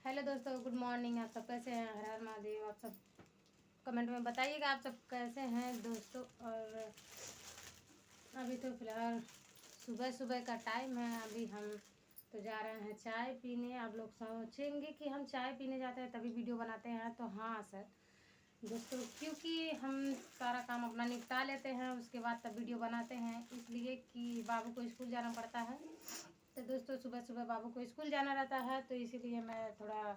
Hello दोस्तों, good morning. आप सब कैसे हैं? हर हर महादेव। आप सब कमेंट में बताइएगा आप सब कैसे हैं दोस्तों। और अभी तो फ़िलहाल सुबह सुबह का टाइम है। अभी हम तो जा रहे हैं चाय पीने। आप लोग सोचेंगे कि हम चाय पीने जाते हैं तभी वीडियो बनाते हैं, तो हाँ सर दोस्तों, क्योंकि हम सारा काम अपना निपटा लेते हैं उसके बाद तब वीडियो बनाते हैं, इसलिए कि बाबू को स्कूल जाना पड़ता है। तो दोस्तों सुबह सुबह बाबू को स्कूल जाना रहता है, तो इसीलिए मैं थोड़ा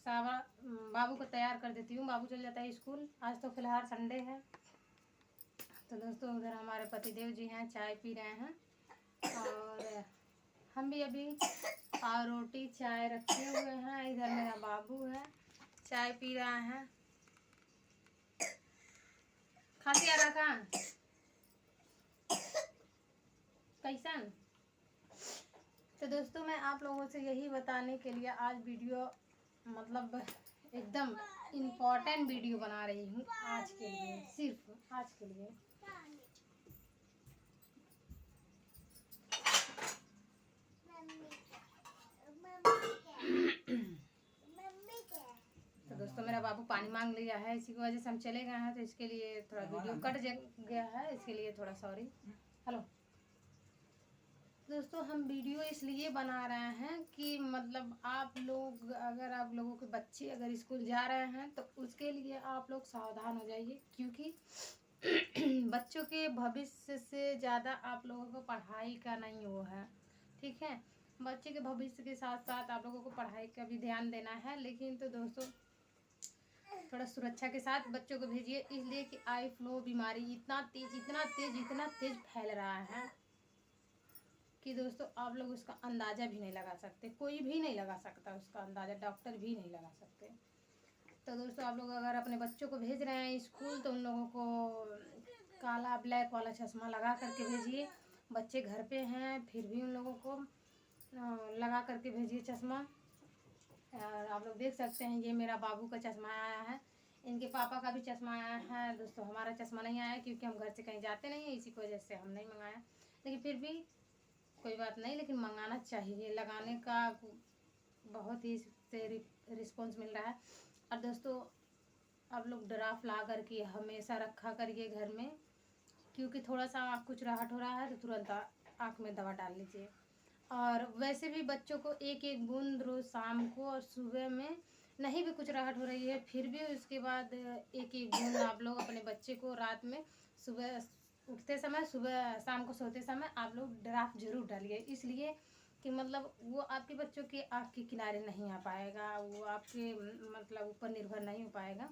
सावा बाबू को तैयार कर देती हूँ। बाबू चल जाता है स्कूल। आज तो फिलहाल संडे है। तो दोस्तों उधर हमारे पतिदेव जी हैं, चाय पी रहे हैं और हम भी अभी रोटी चाय रखे हुए हैं। इधर मेरा बाबू है, चाय पी रहा है। खाती आ रहा कहाँ कैसन। तो दोस्तों मैं आप लोगों से यही बताने के लिए आज वीडियो मतलब एकदम इम्पोर्टेंट वीडियो बना रही हूँ आज के लिए, सिर्फ आज के लिए। तो दोस्तों मेरा बाबू पानी मांग लिया है, इसी की वजह से हम चले गए हैं, तो इसके लिए थोड़ा वीडियो कट गया है, इसके लिए थोड़ा सॉरी। हेलो दोस्तों, हम वीडियो इसलिए बना रहे हैं कि मतलब आप लोग अगर आप लोगों के बच्चे अगर स्कूल जा रहे हैं तो उसके लिए आप लोग सावधान हो जाइए, क्योंकि बच्चों के भविष्य से ज़्यादा आप लोगों को पढ़ाई का नहीं वो है, ठीक है। बच्चे के भविष्य के साथ साथ आप लोगों को पढ़ाई का भी ध्यान देना है, लेकिन तो दोस्तों थोड़ा सुरक्षा के साथ बच्चों को भेजिए, इसलिए कि आई फ्लू बीमारी इतना तेज फैल रहा है कि दोस्तों आप लोग उसका अंदाज़ा भी नहीं लगा सकते। कोई भी नहीं लगा सकता उसका अंदाज़ा, डॉक्टर भी नहीं लगा सकते। तो दोस्तों आप लोग अगर अपने बच्चों को भेज रहे हैं स्कूल तो उन लोगों को काला ब्लैक वाला चश्मा लगा करके भेजिए। बच्चे घर पे हैं फिर भी उन लोगों को लगा करके भेजिए चश्मा। और आप लोग देख सकते हैं ये मेरा बाबू का चश्मा आया है, इनके पापा का भी चश्मा आया है। दोस्तों हमारा चश्मा नहीं आया क्योंकि हम घर से कहीं जाते नहीं हैं, इसी की वजह से हम नहीं मंगाया, लेकिन फिर भी कोई बात नहीं, लेकिन मंगाना चाहिए। लगाने का बहुत ही से रिस्पॉन्स मिल रहा है। और दोस्तों आप लोग ड्राफ ला करके हमेशा रखा करिए घर में, क्योंकि थोड़ा सा कुछ राहत हो रहा है तो तुरंत आँख में दवा डाल लीजिए। और वैसे भी बच्चों को एक एक बूंद रोज़ शाम को और सुबह में, नहीं भी कुछ राहत हो रही है फिर भी उसके बाद एक एक बूंद आप लोग अपने बच्चे को रात में, सुबह उठते समय, सुबह शाम को सोते समय आप लोग ड्राफ्ट जरूर डालिए, इसलिए कि मतलब वो आपके बच्चों के आँख के किनारे नहीं आ पाएगा, वो आपके मतलब ऊपर निर्भर नहीं हो पाएगा।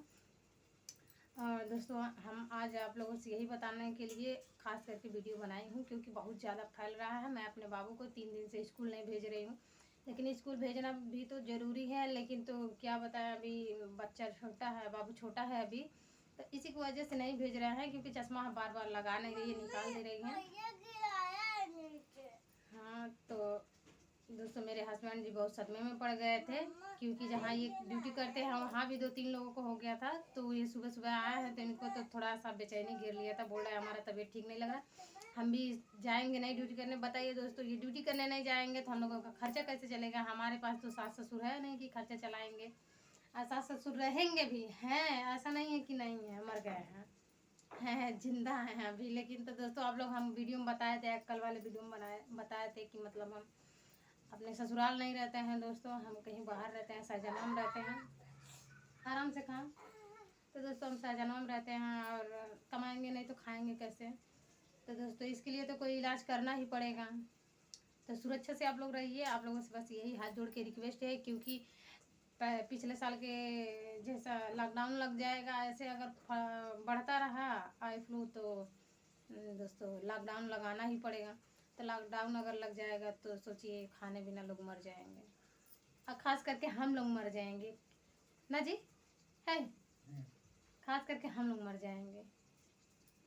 और दोस्तों हम आज आप लोगों से यही बताने के लिए खास करके वीडियो बनाई हूँ, क्योंकि बहुत ज़्यादा फैल रहा है। मैं अपने बाबू को 3 दिन से स्कूल नहीं भेज रही हूँ, लेकिन स्कूल भेजना भी तो ज़रूरी है, लेकिन तो क्या बताएं अभी बच्चा छोटा है, बाबू छोटा है अभी, तो इसी की वजह से नहीं भेज रहे हैं, क्योंकि चश्मा बार बार लगा नहीं रही है, निकाल दे रही हैं। हाँ तो दोस्तों मेरे हस्बैंड जी बहुत सदमे में पड़ गए थे, क्योंकि जहाँ ये ड्यूटी करते हैं वहाँ भी 2-3 लोगों को हो गया था। तो ये सुबह सुबह आया है तो इनको तो थोड़ा सा बेचैनी घेर लिया था, बोल रहे हैं हमारा तबीयत ठीक नहीं लग रहा, हम भी जाएंगे नहीं ड्यूटी करने। बताइए दोस्तों, ये ड्यूटी करने नहीं जाएंगे तो हम लोगों का खर्चा कैसे चलेगा? हमारे पास तो सास ससुर है नहीं कि खर्चा चलाएंगे, और सास ससुर रहेंगे भी हैं, ऐसा नहीं है कि नहीं है, मर गए हैं जिंदा हैं अभी। लेकिन तो दोस्तों आप लोग हम वीडियो में बताए थे, कल वाले वीडियो में बताए थे कि मतलब हम अपने ससुराल नहीं रहते हैं दोस्तों, हम कहीं बाहर रहते हैं, शाहजहां में रहते हैं। आराम से खाएं। तो दोस्तों हम शाहजहां में रहते हैं और कमाएंगे नहीं तो खाएंगे कैसे? तो दोस्तों इसके लिए तो कोई इलाज करना ही पड़ेगा। तो सुरक्षा से आप लोग रहिए। आप लोगों से बस यही हाथ जोड़ के रिक्वेस्ट है, क्योंकि पिछले साल के जैसा लॉकडाउन लग जाएगा, ऐसे अगर बढ़ता रहा आई फ्लू तो दोस्तों लॉकडाउन लगाना ही पड़ेगा। तो लॉकडाउन अगर लग जाएगा तो सोचिए खाने बिना लोग मर जाएंगे, और ख़ास करके हम लोग मर जाएंगे ना जी, है खास करके हम लोग मर जाएंगे,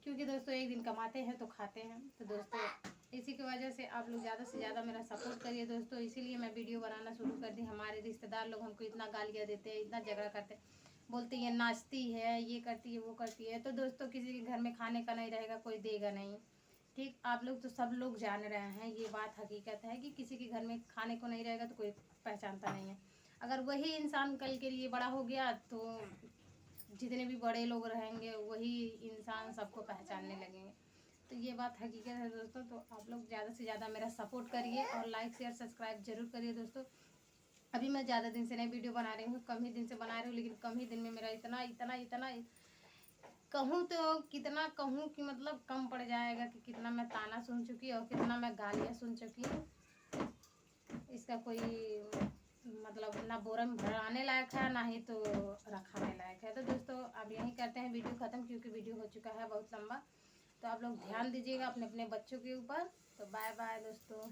क्योंकि दोस्तों एक दिन कमाते हैं तो खाते हैं। तो दोस्तों इसी की वजह से आप लोग ज़्यादा से ज़्यादा मेरा सपोर्ट करिए दोस्तों, इसीलिए मैं वीडियो बनाना शुरू कर दी। हमारे रिश्तेदार लोग हमको इतना गालियाँ देते हैं, इतना झगड़ा करते हैं, बोलते हैं नाचती है, ये करती है, वो करती है। तो दोस्तों किसी के घर में खाने का नहीं रहेगा, कोई देगा नहीं, ठीक। आप लोग तो सब लोग जान रहे हैं, ये बात हकीकत है कि किसी के घर में खाने को नहीं रहेगा तो कोई पहचानता नहीं है। अगर वही इंसान कल के लिए बड़ा हो गया तो जितने भी बड़े लोग रहेंगे वही इंसान सबको पहचानने लगेंगे। तो ये बात हकीकत है दोस्तों। तो आप लोग ज़्यादा से ज़्यादा मेरा सपोर्ट करिए और लाइक शेयर सब्सक्राइब जरूर करिए दोस्तों। अभी मैं ज़्यादा दिन से नहीं वीडियो बना रही हूँ, कम ही दिन से बना रही हूँ, लेकिन कम ही दिन में मेरा इतना इतना इतना कहूँ तो कितना कहूँ कि मतलब कम पड़ जाएगा कि कितना मैं ताना सुन चुकी और कितना मैं गालियाँ सुन चुकी हूँ। इसका कोई मतलब ना बोरम भराने लायक है ना ही तो रखाने लायक है। तो दोस्तों अब यहीं करते हैं वीडियो ख़त्म, क्योंकि वीडियो हो चुका है बहुत लंबा। तो आप लोग ध्यान दीजिएगा अपने अपने बच्चों के ऊपर। तो बाय बाय दोस्तों।